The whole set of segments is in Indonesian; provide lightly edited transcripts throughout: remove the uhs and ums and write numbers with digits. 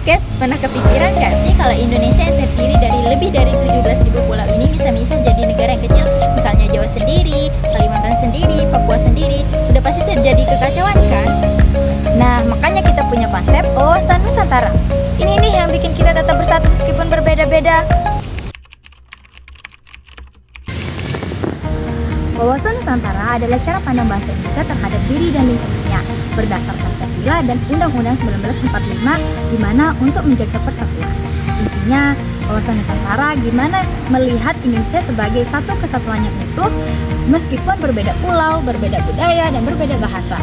Guys, pernah kepikiran gak sih kalau Indonesia yang terdiri dari lebih dari 17.000 pulau ini bisa-bisa jadi negara yang kecil? Misalnya Jawa sendiri, Kalimantan sendiri, Papua sendiri, udah pasti terjadi kekacauan kan? Nah, makanya kita punya konsep wawasan Nusantara. Ini nih yang bikin kita tetap bersatu meskipun berbeda-beda. Wawasan Nusantara adalah cara pandang bangsa Indonesia terhadap diri dan lingkungannya berdasarkan Pancasila dan Undang-Undang 1945 di mana untuk menjaga persatuan. Intinya, wawasan Nusantara gimana melihat Indonesia sebagai satu kesatuan yang utuh meskipun berbeda pulau, berbeda budaya, dan berbeda bahasa.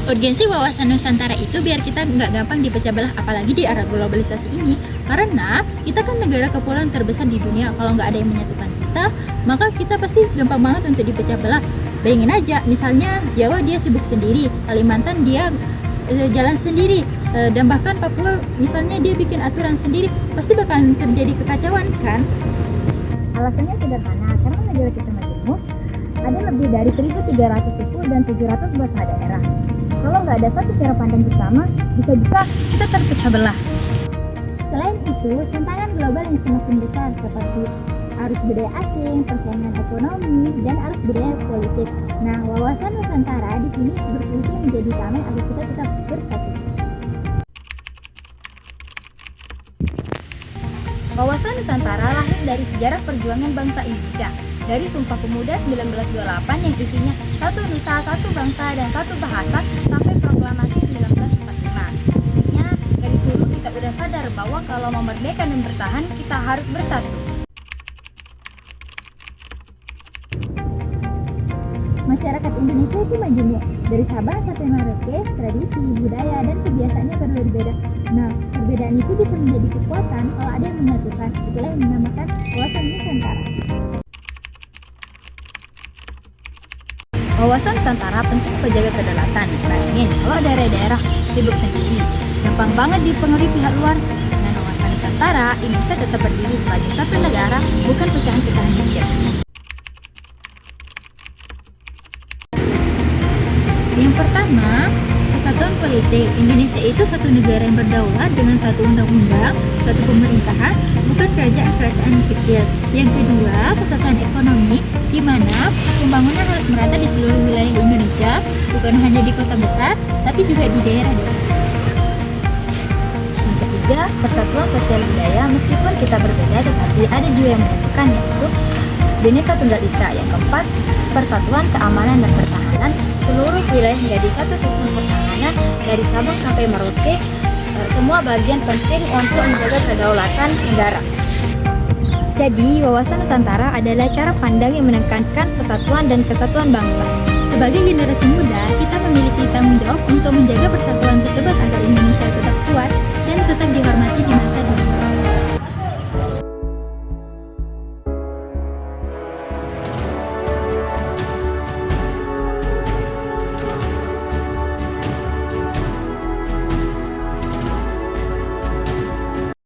Urgensi wawasan Nusantara itu biar kita nggak gampang dipecah belah, apalagi di era globalisasi ini. Karena kita kan negara kepulauan terbesar di dunia. Kalau nggak ada yang menyatukan kita, maka kita pasti gampang banget untuk dipecah belah. Bayangin aja, misalnya Jawa dia sibuk sendiri, Kalimantan dia jalan sendiri, dan bahkan Papua misalnya dia bikin aturan sendiri, pasti bakalan terjadi kekacauan kan? Alasannya sederhana, karena negara kita majemuk, ada lebih dari 1.300 suku dan 700 bahasa daerah. Kalau nggak ada satu cara pandang bersama, bisa-bisa kita terpecah belah. Selain itu, tantangan global yang semakin besar seperti arus budaya asing, persaingan ekonomi, dan arus budaya politik. Nah, wawasan Nusantara di sini berfungsi menjadi tameng agar kita tetap bersatu. Wawasan Nusantara lahir dari sejarah perjuangan bangsa Indonesia. Dari Sumpah Pemuda 1928 yang isinya satu nusa, satu bangsa, dan satu bahasa sampai proklamasi 1945. Artinya, dari dulu kita udah sadar bahwa kalau mau merdeka dan bertahan, kita harus bersatu. Masyarakat Indonesia itu majemuk, dari Sabang sampai Merauke, tradisi, budaya, dan kebiasaannya berbeda-beda. Nah, perbedaan itu bisa menjadi kekuatan kalau ada yang menyatukan. Itulah yang dinamakan wawasan Nusantara. Wawasan Nusantara penting menjaga kedaulatan. Bayangin, kalau daerah-daerah sibuk sendiri, gampang banget dipengaruhi pihak luar. Dengan wawasan Nusantara, Indonesia tetap berdiri sebagai satu negara, bukan pecahan-pecahan kecil. Yang pertama, kesatuan politik. Indonesia itu satu negara yang berdaulat dengan satu undang-undang, satu pemerintahan, bukan kerajaan-kerajaan kecil. Yang kedua, kesatuan ekonomi, di mana pembangunan harus merata di seluruh wilayah Indonesia, bukan hanya di kota besar, tapi juga di daerah-daerah. Yang ketiga, persatuan sosial budaya. Meskipun kita berbeda, tetapi ada juga yang menyatukan, yaitu Bhinneka Tunggal Ika. Yang keempat, persatuan keamanan dan pertahanan. Seluruh wilayah menjadi satu sistem pertahanan dari Sabang sampai Merauke. Semua bagian penting untuk menjaga kedaulatan negara. Jadi, wawasan Nusantara adalah cara pandang yang menekankan persatuan dan kesatuan bangsa. Sebagai generasi muda, kita memiliki tanggung jawab untuk menjaga persatuan